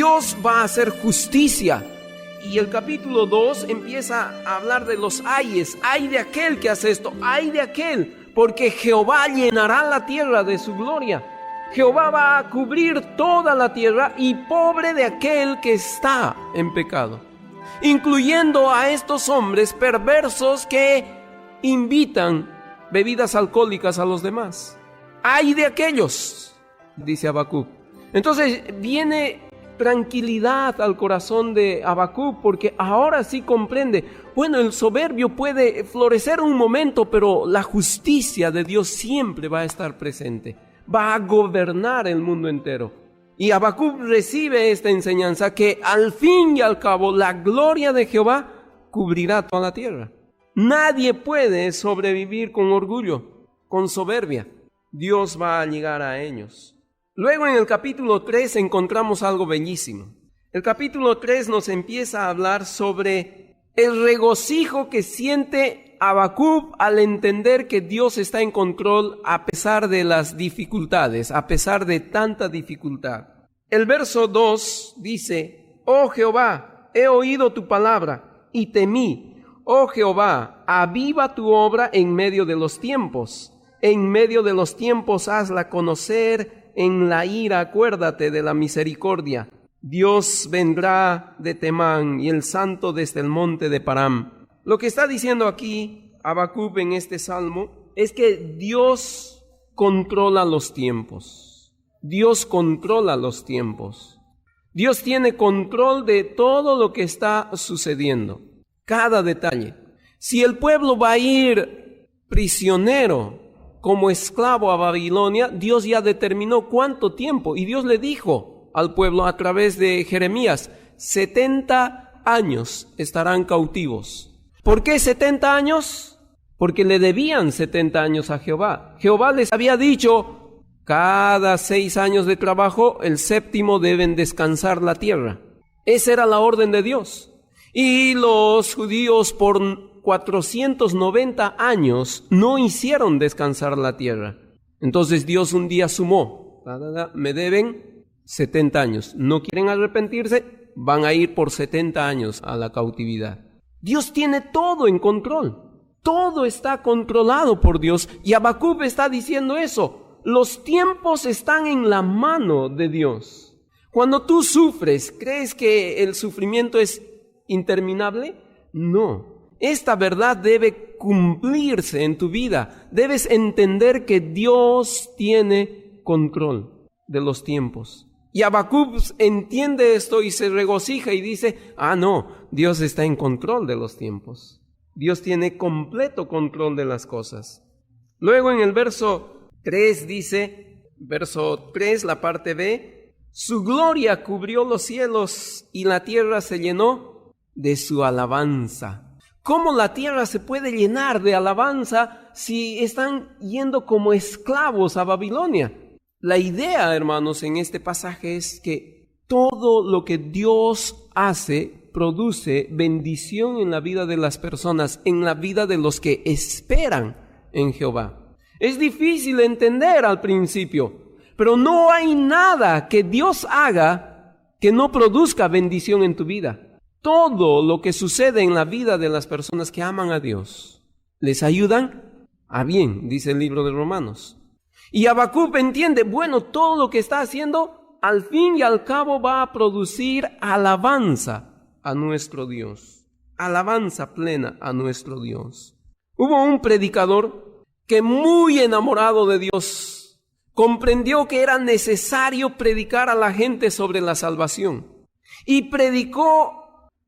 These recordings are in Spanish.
Dios va a hacer justicia. Y el capítulo 2 empieza a hablar de los ayes. Ay de aquel que hace esto, ay de aquel, porque Jehová llenará la tierra de su gloria. Jehová va a cubrir toda la tierra, y pobre de aquel que está en pecado, incluyendo a estos hombres perversos que invitan bebidas alcohólicas a los demás. Ay de aquellos, dice Habacuc. Entonces viene tranquilidad al corazón de Habacuc, porque ahora sí comprende, bueno, el soberbio puede florecer un momento, pero la justicia de Dios siempre va a estar presente, va a gobernar el mundo entero. Y Habacuc recibe esta enseñanza, que al fin y al cabo la gloria de Jehová cubrirá toda la tierra. Nadie puede sobrevivir con orgullo, con soberbia. Dios va a llegar a ellos. Luego en el capítulo 3 encontramos algo bellísimo. El capítulo 3 nos empieza a hablar sobre el regocijo que siente Habacuc al entender que Dios está en control a pesar de las dificultades, a pesar de tanta dificultad. El verso 2 dice: Oh Jehová, he oído tu palabra y temí. Oh Jehová, aviva tu obra en medio de los tiempos. En medio de los tiempos hazla conocer. En la ira acuérdate de la misericordia. Dios vendrá de Temán y el santo desde el monte de Param. Lo que está diciendo aquí Habacuc en este salmo es que Dios controla los tiempos. Dios controla los tiempos. Dios tiene control de todo lo que está sucediendo, cada detalle. Si el pueblo va a ir prisionero como esclavo a Babilonia, Dios ya determinó cuánto tiempo, y Dios le dijo al pueblo a través de Jeremías: 70 años estarán cautivos. ¿Por qué 70 años? Porque le debían 70 años a Jehová. Jehová les había dicho: cada 6 años de trabajo, el séptimo deben descansar la tierra. Esa era la orden de Dios. Y los judíos por 490 años no hicieron descansar la tierra. Entonces Dios un día sumó: me deben 70 años. ¿No quieren arrepentirse? Van a ir por 70 años a la cautividad. Dios tiene todo en control. Todo está controlado por Dios. Y Habacuc está diciendo eso. Los tiempos están en la mano de Dios. Cuando tú sufres, ¿crees que el sufrimiento es interminable? No. Esta verdad debe cumplirse en tu vida. Debes entender que Dios tiene control de los tiempos. Y Habacuc entiende esto y se regocija y dice: no, Dios está en control de los tiempos. Dios tiene completo control de las cosas. Luego en el verso 3 dice, verso 3, la parte B: su gloria cubrió los cielos y la tierra se llenó de su alabanza. ¿Cómo la tierra se puede llenar de alabanza si están yendo como esclavos a Babilonia? La idea, hermanos, en este pasaje es que todo lo que Dios hace produce bendición en la vida de las personas, en la vida de los que esperan en Jehová. Es difícil entender al principio, pero no hay nada que Dios haga que no produzca bendición en tu vida. Todo lo que sucede en la vida de las personas que aman a Dios les ayudan a bien, dice el libro de Romanos. Y Habacuc entiende, bueno, todo lo que está haciendo al fin y al cabo va a producir alabanza a nuestro Dios, alabanza plena a nuestro Dios. Hubo un predicador que, muy enamorado de Dios, comprendió que era necesario predicar a la gente sobre la salvación, y predicó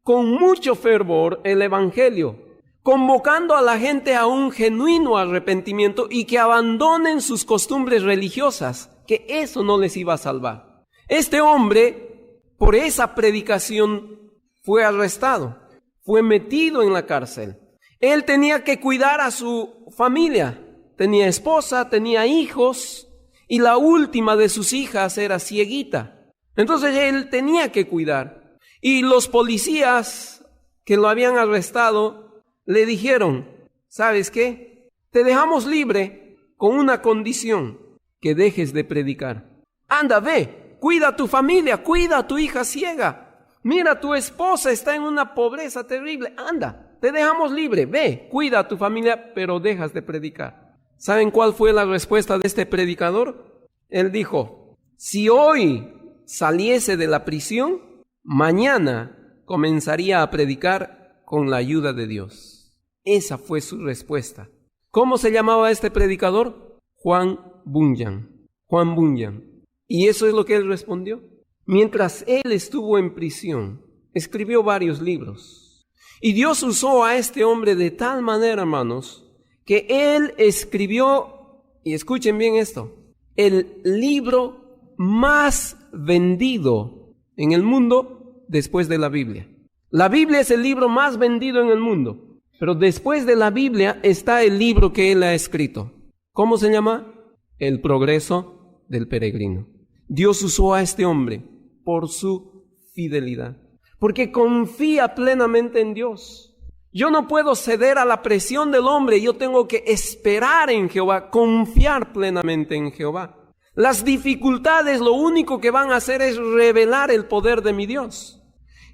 con mucho fervor el evangelio, convocando a la gente a un genuino arrepentimiento y que abandonen sus costumbres religiosas, que eso no les iba a salvar. Este hombre, por esa predicación, fue arrestado, fue metido en la cárcel. Él tenía que cuidar a su familia, tenía esposa, tenía hijos, y la última de sus hijas era cieguita. Entonces él tenía que cuidar. Y los policías que lo habían arrestado le dijeron: ¿sabes qué? Te dejamos libre con una condición: que dejes de predicar. Anda, ve, cuida a tu familia, cuida a tu hija ciega. Mira, tu esposa está en una pobreza terrible. Anda, te dejamos libre, ve, cuida a tu familia, pero dejas de predicar. ¿Saben cuál fue la respuesta de este predicador? Él dijo, si hoy saliese de la prisión, mañana comenzaría a predicar con la ayuda de Dios. Esa fue su respuesta. ¿Cómo se llamaba este predicador? Juan Bunyan. Juan Bunyan. Y eso es lo que él respondió. Mientras él estuvo en prisión, escribió varios libros. Y Dios usó a este hombre de tal manera, hermanos, que él escribió, y escuchen bien esto, el libro más vendido en el mundo después de la Biblia. La Biblia es el libro más vendido en el mundo, pero después de la Biblia está el libro que él ha escrito. ¿Cómo se llama? El progreso del peregrino. Dios usó a este hombre por su fidelidad, porque confía plenamente en Dios. Yo no puedo ceder a la presión del hombre, yo tengo que esperar en Jehová, confiar plenamente en Jehová. Las dificultades lo único que van a hacer es revelar el poder de mi Dios.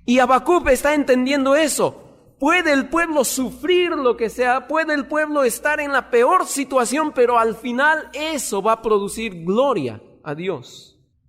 Y Habacuc está entendiendo eso. Puede el pueblo sufrir lo que sea, puede el pueblo estar en la peor situación, pero al final eso va a producir gloria a Dios.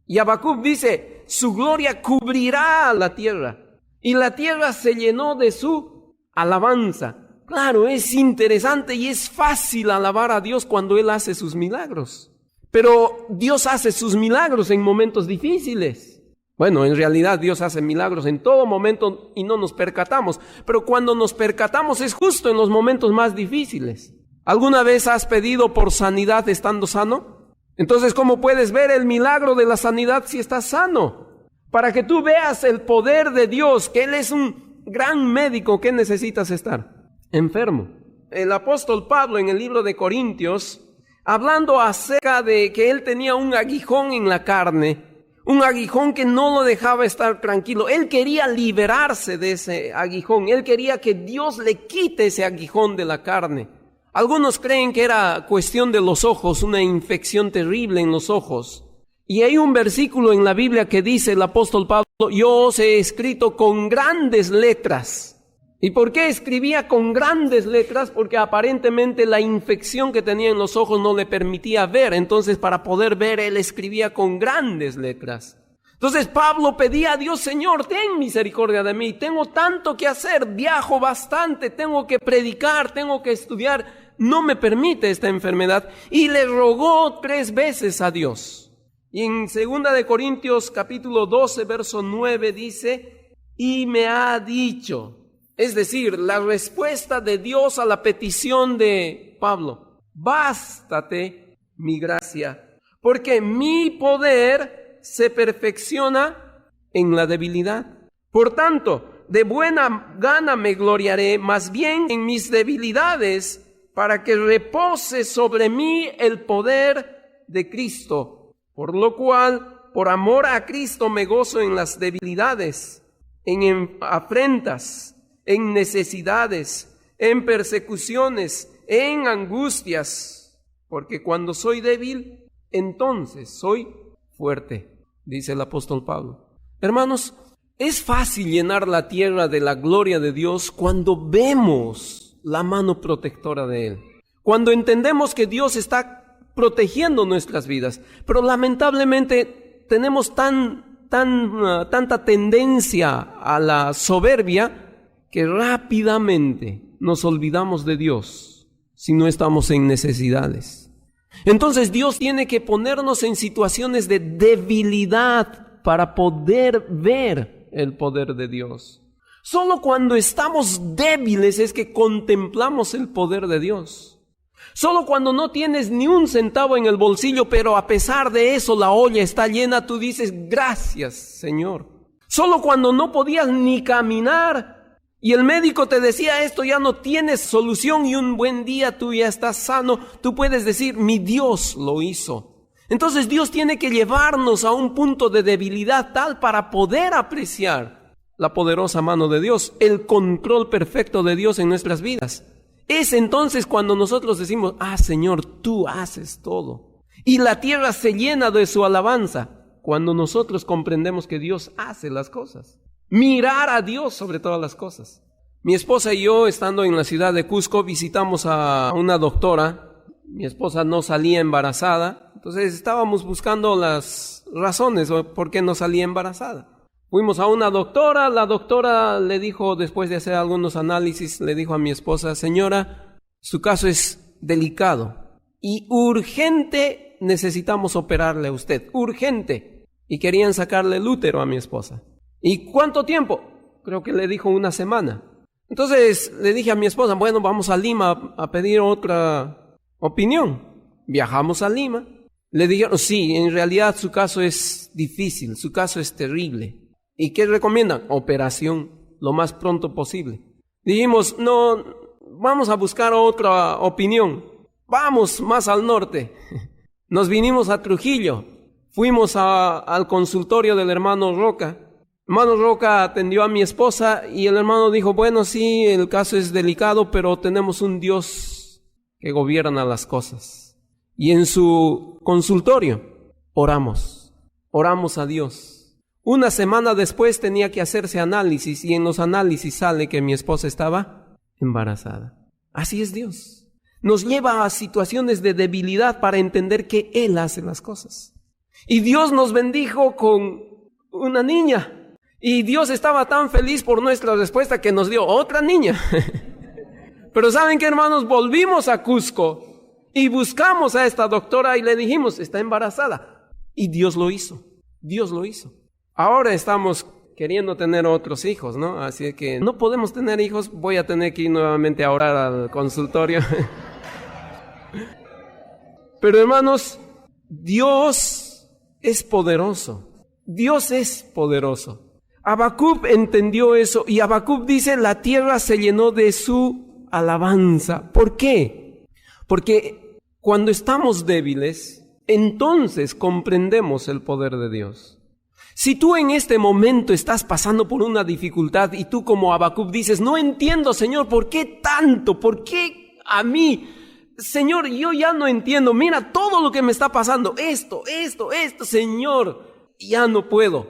Y Habacuc dice, su gloria cubrirá la tierra, y la tierra se llenó de su alabanza. Claro, es interesante y es fácil alabar a Dios cuando Él hace sus milagros. Pero Dios hace sus milagros en momentos difíciles. Bueno, en realidad Dios hace milagros en todo momento y no nos percatamos. Pero cuando nos percatamos es justo en los momentos más difíciles. ¿Alguna vez has pedido por sanidad estando sano? Entonces, ¿cómo puedes ver el milagro de la sanidad si estás sano? Para que tú veas el poder de Dios, que Él es un gran médico, ¿qué necesitas estar? Enfermo. El apóstol Pablo en el libro de Corintios, hablando acerca de que él tenía un aguijón en la carne, un aguijón que no lo dejaba estar tranquilo. Él quería liberarse de ese aguijón. Él quería que Dios le quite ese aguijón de la carne. Algunos creen que era cuestión de los ojos, una infección terrible en los ojos. Y hay un versículo en la Biblia que dice el apóstol Pablo, yo os he escrito con grandes letras. ¿Y por qué escribía con grandes letras? Porque aparentemente la infección que tenía en los ojos no le permitía ver. Entonces, para poder ver, él escribía con grandes letras. Entonces, Pablo pedía a Dios, Señor, ten misericordia de mí. Tengo tanto que hacer, viajo bastante, tengo que predicar, tengo que estudiar. No me permite esta enfermedad. Y le rogó 3 veces a Dios. Y en 2 de Corintios capítulo 12, verso 9 dice, y me ha dicho... Es decir, la respuesta de Dios a la petición de Pablo. Bástate mi gracia, porque mi poder se perfecciona en la debilidad. Por tanto, de buena gana me gloriaré, más bien en mis debilidades, para que repose sobre mí el poder de Cristo. Por lo cual, por amor a Cristo me gozo en las debilidades, en afrentas, en necesidades, en persecuciones, en angustias, porque cuando soy débil, entonces soy fuerte, dice el apóstol Pablo. Hermanos, es fácil llenar la tierra de la gloria de Dios cuando vemos la mano protectora de Él, cuando entendemos que Dios está protegiendo nuestras vidas, pero lamentablemente tenemos tanta tendencia a la soberbia que rápidamente nos olvidamos de Dios si no estamos en necesidades. Entonces Dios tiene que ponernos en situaciones de debilidad para poder ver el poder de Dios. Solo cuando estamos débiles es que contemplamos el poder de Dios. Solo cuando no tienes ni un centavo en el bolsillo, pero a pesar de eso la olla está llena, tú dices, gracias, Señor. Solo cuando no podías ni caminar, y el médico te decía, esto ya no tienes solución, y un buen día tú ya estás sano, tú puedes decir, mi Dios lo hizo. Entonces Dios tiene que llevarnos a un punto de debilidad tal para poder apreciar la poderosa mano de Dios, el control perfecto de Dios en nuestras vidas. Es entonces cuando nosotros decimos, Señor, tú haces todo. Y la tierra se llena de su alabanza. cuando nosotros comprendemos que Dios hace las cosas. Mirar a Dios sobre todas las cosas. Mi esposa y yo, estando en la ciudad de Cusco, visitamos a una doctora. Mi esposa no salía embarazada, entonces estábamos buscando las razones por qué no salía embarazada. Fuimos a una doctora, la doctora le dijo, después de hacer algunos análisis, le dijo a mi esposa: señora, su caso es delicado y urgente, necesitamos operarle a usted, urgente. Y querían sacarle el útero a mi esposa. ¿Y cuánto tiempo? Creo que le dijo 1 semana. Entonces le dije a mi esposa: bueno, vamos a Lima a pedir otra opinión. Viajamos a Lima. Le dijeron: sí, en realidad su caso es difícil, su caso es terrible. ¿Y qué recomiendan? Operación lo más pronto posible. Dijimos: no, vamos a buscar otra opinión. Vamos más al norte. Nos vinimos a Trujillo. Fuimos al consultorio del hermano Roca. Hermano Roca atendió a mi esposa y el hermano dijo: bueno, sí, el caso es delicado, pero tenemos un Dios que gobierna las cosas. Y en su consultorio oramos a Dios. 1 semana después tenía que hacerse análisis y en los análisis sale que mi esposa estaba embarazada. Así es Dios. Nos lleva a situaciones de debilidad para entender que Él hace las cosas. Y Dios nos bendijo con una niña. Y Dios estaba tan feliz por nuestra respuesta que nos dio otra niña. Pero ¿saben qué, hermanos? Volvimos a Cusco y buscamos a esta doctora y le dijimos: está embarazada. Y Dios lo hizo. Dios lo hizo. Ahora estamos queriendo tener otros hijos, ¿no? Así que no podemos tener hijos, voy a tener que ir nuevamente a orar al consultorio. Pero hermanos, Dios es poderoso. Dios es poderoso. Habacuc entendió eso y Habacuc dice: la tierra se llenó de su alabanza. ¿Por qué? Porque cuando estamos débiles, entonces comprendemos el poder de Dios. Si tú en este momento estás pasando por una dificultad y tú como Habacuc dices: no entiendo, Señor, ¿por qué tanto? ¿Por qué a mí? Señor, yo ya no entiendo, mira todo lo que me está pasando, esto, Señor, ya no puedo.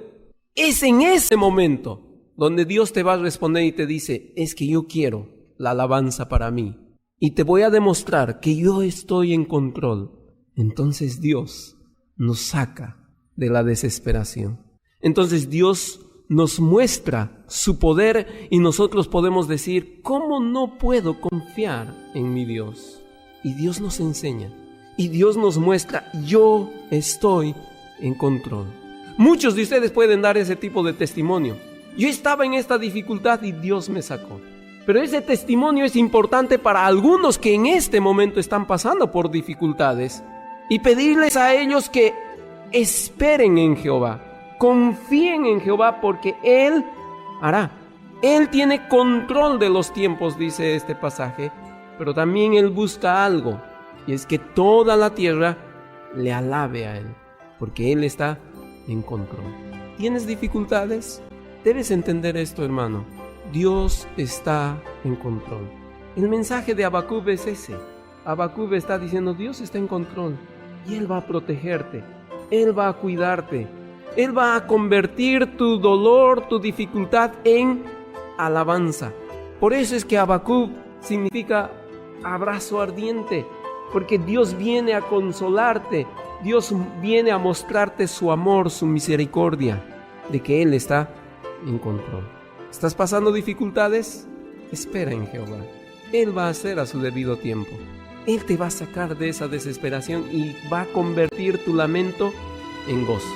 Es en ese momento donde Dios te va a responder y te dice: es que yo quiero la alabanza para mí y te voy a demostrar que yo estoy en control. Entonces Dios nos saca de la desesperación. Entonces Dios nos muestra su poder y nosotros podemos decir: ¿cómo no puedo confiar en mi Dios? Y Dios nos enseña y Dios nos muestra: yo estoy en control. Muchos de ustedes pueden dar ese tipo de testimonio. Yo estaba en esta dificultad y Dios me sacó. Pero ese testimonio es importante para algunos que en este momento están pasando por dificultades y pedirles a ellos que esperen en Jehová. Confíen en Jehová porque Él hará. Él tiene control de los tiempos, dice este pasaje, pero también Él busca algo, y es que toda la tierra le alabe a Él, porque Él está en control. ¿Tienes dificultades? Debes entender esto, hermano. Dios está en control. El mensaje de Habacuc es ese. Habacuc está diciendo: Dios está en control y Él va a protegerte, Él va a cuidarte. Él va a convertir tu dolor, tu dificultad en alabanza. Por eso es que Habacuc significa abrazo ardiente, porque Dios viene a consolarte, Dios viene a mostrarte su amor, su misericordia, de que Él está en control. ¿Estás pasando dificultades? Espera en Jehová. Él va a hacer a su debido tiempo. Él te va a sacar de esa desesperación y va a convertir tu lamento en gozo.